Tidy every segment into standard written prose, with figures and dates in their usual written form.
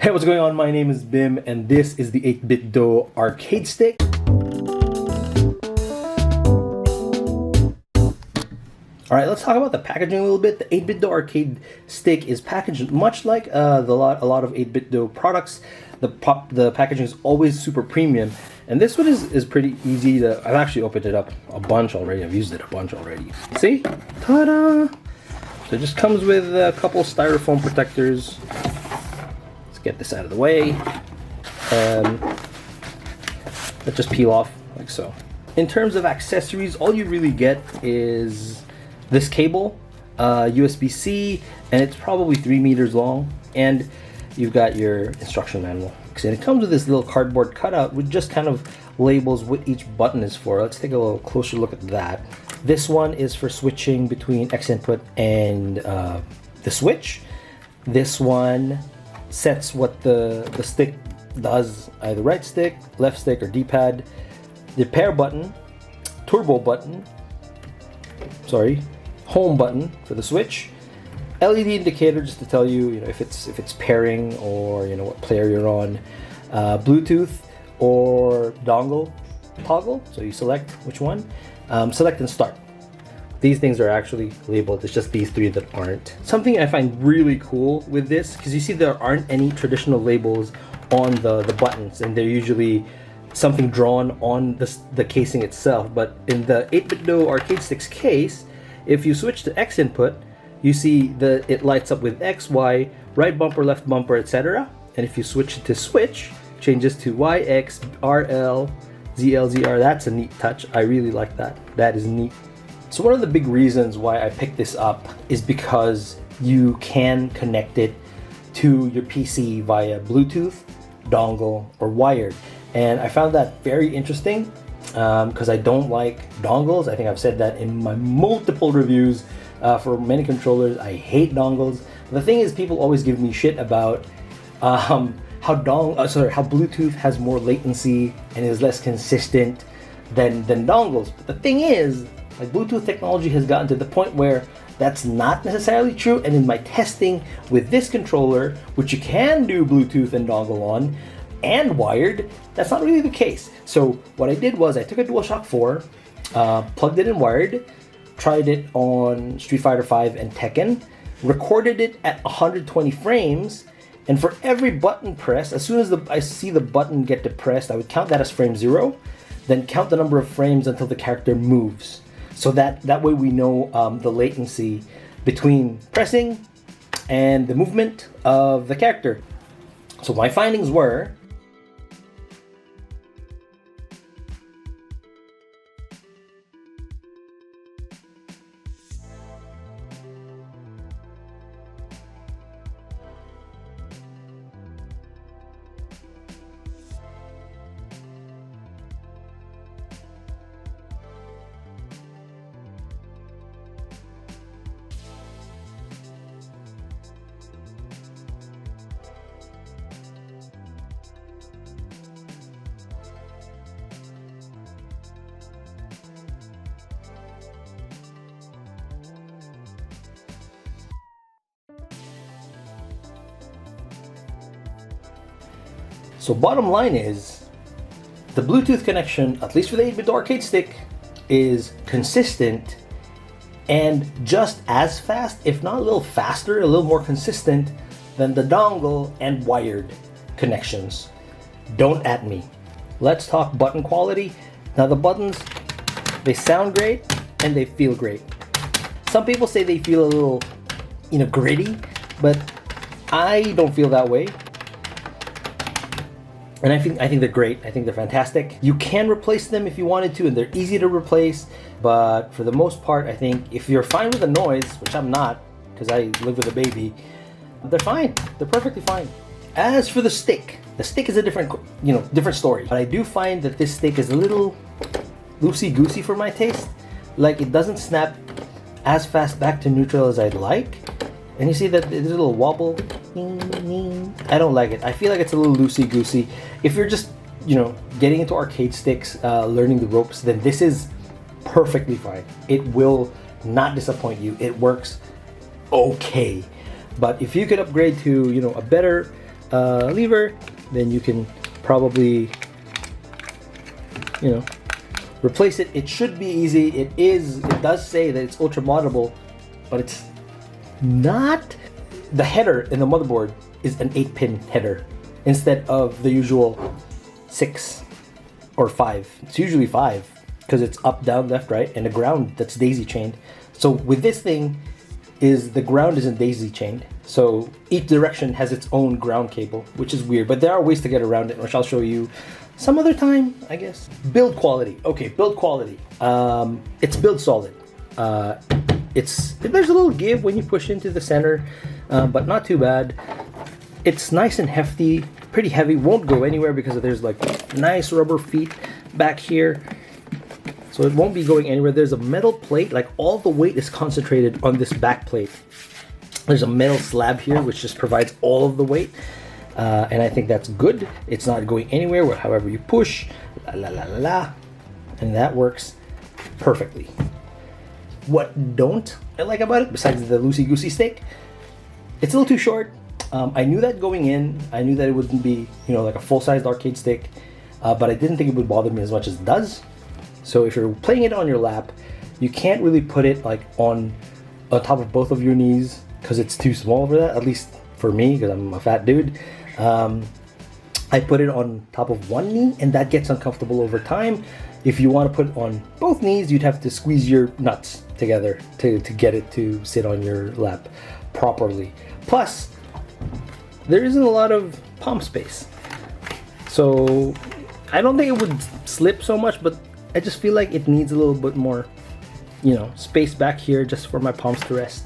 Hey, what's going on? My name is Bim, and this is the 8bitdo arcade stick. Alright, let's talk about the packaging a little bit. The 8bitdo arcade stick is packaged much like a lot of 8bitdo products. The packaging is always super premium, and this one is pretty easy to... I've actually opened it up a bunch already. I've used it a bunch already. See? Ta-da! So it just comes with a couple styrofoam protectors. Get this out of the way. Let's just peel off like so. In terms of accessories, all you really get is this cable, USB-C, and it's probably 3 meters long. And you've got your instruction manual. And it comes with this little cardboard cutout with just kind of labels what each button is for. Let's take a little closer look at that. This one is for switching between X input and the switch. This one sets what the stick does, either right stick, left stick, or D-pad. The pair button, turbo button, home button for the switch, LED indicator just to tell you, if it's pairing or what player you're on, Bluetooth or dongle toggle, so you select which one, select and start. These things are actually labeled. It's just these three that aren't. Something I find really cool with this, because you see there aren't any traditional labels on the buttons, and they're usually something drawn on the casing itself. But in the 8bitdo arcade stick's case, if you switch to X input, you see that it lights up with X, Y, right bumper, left bumper, etc. And if you switch it to switch, changes to Y, X, RL, ZL, ZR. That's a neat touch. I really like that. That is neat. So one of the big reasons why I picked this up is because you can connect it to your PC via Bluetooth, dongle, or wired. And I found that very interesting because I don't like dongles. I think I've said that in my multiple reviews for many controllers. I hate dongles. The thing is, people always give me shit about how Bluetooth has more latency and is less consistent than dongles. But the thing is, like, Bluetooth technology has gotten to the point where that's not necessarily true, and in my testing with this controller, which you can do Bluetooth and dongle on, and wired, that's not really the case. So what I did was I took a DualShock 4, plugged it in wired, tried it on Street Fighter V and Tekken, recorded it at 120 frames, and for every button press, as soon as I see the button get depressed, I would count that as frame 0, then count the number of frames until the character moves. So that way we know the latency between pressing and the movement of the character. So my findings were, so bottom line is, the Bluetooth connection, at least for the 8bitdo arcade stick, is consistent and just as fast, if not a little faster, a little more consistent than the dongle and wired connections. Don't at me. Let's talk button quality. Now the buttons, they sound great and they feel great. Some people say they feel a little, gritty, but I don't feel that way. And I think they're great. I think they're fantastic. You can replace them if you wanted to, and they're easy to replace. But for the most part, I think if you're fine with the noise, which I'm not, because I live with a baby, they're fine. They're perfectly fine. As for the stick is a different story. But I do find that this stick is a little loosey-goosey for my taste. Like, it doesn't snap as fast back to neutral as I'd like. And you see that there's a little wobble. I don't like it. I feel like it's a little loosey-goosey. If you're just, getting into arcade sticks, learning the ropes, then this is perfectly fine. It will not disappoint you. It works okay. But if you could upgrade to, a better lever, then you can probably, you know, replace it. It should be easy. It does say that it's ultra moddable, but it's not. The header in the motherboard is an 8-pin header instead of the usual 6 or 5. It's usually 5 because it's up, down, left, right, and the ground that's daisy chained. So with this thing, the ground isn't daisy chained. So each direction has its own ground cable, which is weird, but there are ways to get around it, which I'll show you some other time, I guess. Build quality. Okay, build quality. It's build solid. There's a little give when you push into the center, but not too bad. It's nice and hefty, pretty heavy, won't go anywhere because there's like nice rubber feet back here. So it won't be going anywhere. There's a metal plate, like all the weight is concentrated on this back plate. There's a metal slab here which just provides all of the weight. And I think that's good. It's not going anywhere however you push, and that works perfectly. What don't I like about it, besides the loosey-goosey stick, it's a little too short. I knew that going in. I knew that it wouldn't be, like a full-sized arcade stick, but I didn't think it would bother me as much as it does. So if you're playing it on your lap, you can't really put it like on top of both of your knees because it's too small for that, at least for me, because I'm a fat dude. I put it on top of one knee, and that gets uncomfortable over time. If you want to put it on both knees, you'd have to squeeze your nuts together to get it to sit on your lap properly. Plus, there isn't a lot of palm space. So I don't think it would slip so much, but I just feel like it needs a little bit more, space back here just for my palms to rest.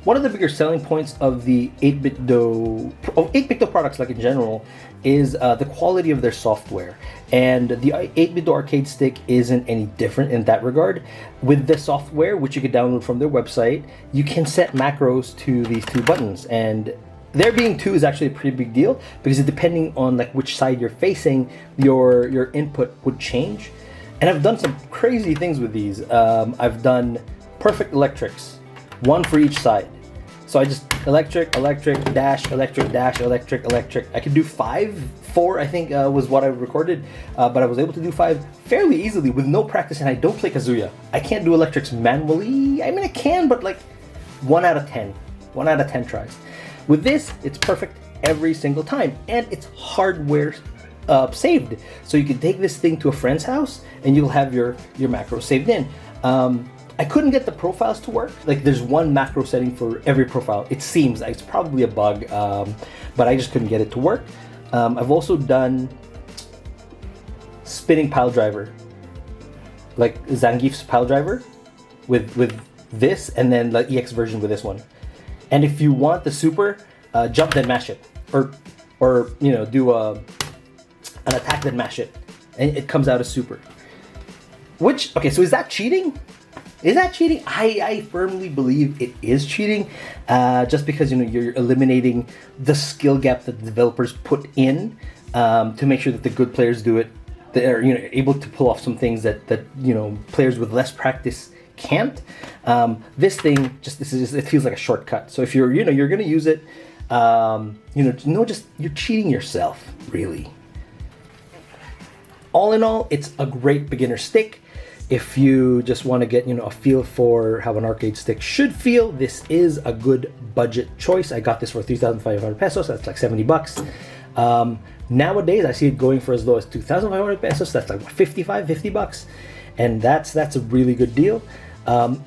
One of the bigger selling points of the 8bitdo products, like in general, is the quality of their software. And the 8bitdo arcade stick isn't any different in that regard. With the software, which you can download from their website, you can set macros to these two buttons. And there being two is actually a pretty big deal, because depending on like which side you're facing, your input would change. And I've done some crazy things with these. I've done perfect electrics, one for each side. So I just electric, dash, electric, dash, electric, electric. I could do 4 I think was what I recorded, but I was able to do 5 fairly easily with no practice, and I don't play Kazuya. I can't do electrics manually. I mean, I can, but like 1 out of 10 tries. With this, it's perfect every single time, and it's hardware saved. So you can take this thing to a friend's house, and you'll have your macros saved in. I couldn't get the profiles to work. Like, there's one macro setting for every profile. It seems like it's probably a bug, but I just couldn't get it to work. I've also done spinning pile driver, like Zangief's pile driver, with this, and then the EX version with this one. And if you want the super, jump then mash it, or do an attack then mash it, and it comes out as super. Okay, so is that cheating? Is that cheating? I firmly believe it is cheating, just because you're eliminating the skill gap that the developers put in to make sure that the good players do it. They're able to pull off some things that players with less practice can't. This thing it feels like a shortcut. So if you're going to use it, you're cheating yourself, really. All in all, it's a great beginner stick. If you just want to get a feel for how an arcade stick should feel, this is a good budget choice. I got this for 3,500 pesos. That's like $70. Nowadays, I see it going for as low as 2,500 pesos. That's like $50, and that's a really good deal.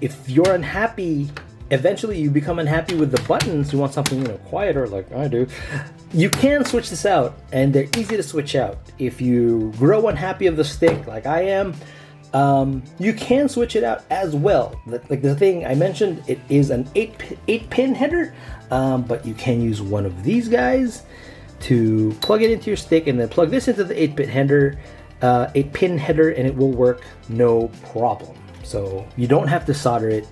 If you're unhappy, eventually you become unhappy with the buttons. You want something quieter, like I do. You can switch this out, and they're easy to switch out. If you grow unhappy of the stick, like I am, you can switch it out as well. Like the thing I mentioned, it is an 8-pin header, but you can use one of these guys to plug it into your stick, and then plug this into the 8-pin header, and it will work no problem. So you don't have to solder it,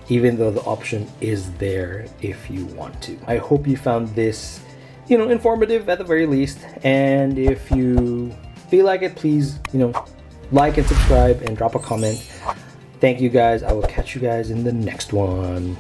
even though the option is there if you want to. I hope you found this, informative at the very least, and if you feel like it, please, like and subscribe and drop a comment. Thank you guys. I will catch you guys in the next one.